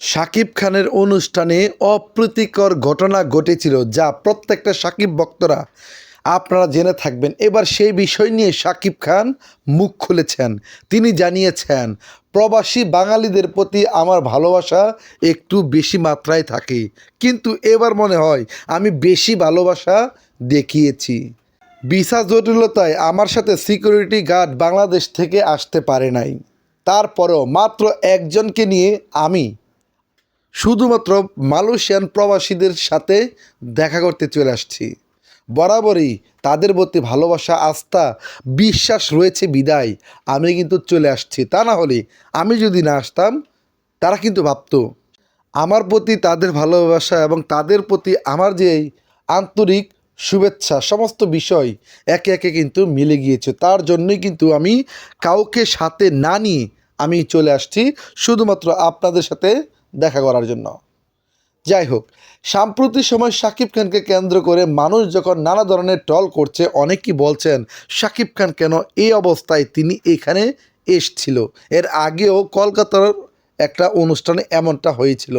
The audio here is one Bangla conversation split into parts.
শাকিব খানের অনুষ্ঠানে অপ্রীতিকর ঘটনা ঘটেছিল, যা প্রত্যেকটা শাকিব ভক্তরা আপনারা জেনে থাকবেন। এবার সেই বিষয় নিয়ে শাকিব খান মুখ খুলেছেন। তিনি জানিয়েছেন, প্রবাসী বাঙালিদের প্রতি আমার ভালোবাসা একটু বেশি মাত্রায় থাকে, কিন্তু এবার মনে হয় আমি বেশি ভালোবাসা দেখিয়েছি। ভিসা জটিলতায় আমার সাথে সিকিউরিটি গার্ড বাংলাদেশ থেকে আসতে পারে নাই, তারপরেও মাত্র একজনকে নিয়ে আমি শুধুমাত্র মালয়েশিয়ান প্রবাসীদের সাথে দেখা করতে চলে আসছি। বরাবরই তাদের প্রতি ভালোবাসা, আস্থা, বিশ্বাস রয়েছে বিদায় আমি কিন্তু চলে আসছি। তা না হলে আমি যদি না আসতাম, তারা কিন্তু ভাবতো আমার প্রতি তাদের ভালোবাসা এবং তাদের প্রতি আমার যে আন্তরিক শুভেচ্ছা, সমস্ত বিষয় একে একে কিন্তু মিলে গিয়েছে। তার জন্যই কিন্তু আমি কাউকে সাথে না নিয়ে আমি চলে আসছি শুধুমাত্র আপনাদের সাথে দেখা করার জন্য। যাই হোক, সাম্প্রতিক সময় শাকিব খানকে কেন্দ্র করে মানুষ যখন নানা ধরনের ট্রল করছে, অনেকেই বলছেন শাকিব খান কেন এই অবস্থায় তিনি এখানে এসছিল। এর আগেও কলকাতার একটা অনুষ্ঠানে এমনটা হয়েছিল।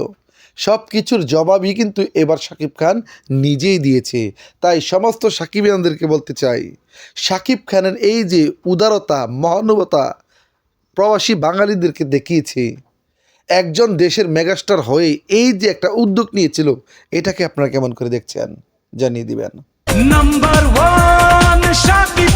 সব কিছুর জবাবই কিন্তু এবার শাকিব খান নিজেই দিয়েছে। তাই সমস্ত সাকিবিয়ানদেরকে বলতে চাই, শাকিব খানের এই যে উদারতা, মহানুভবতা প্রবাসী বাঙালিদেরকে দেখিয়েছে, একজন দেশের মেগাস্টার হয়ে এই যে একটা উদ্যোগ নিয়েছিল, এটাকে আপনারা কেমন করে দেখছেন জানিয়ে দিবেন। Number one Shakib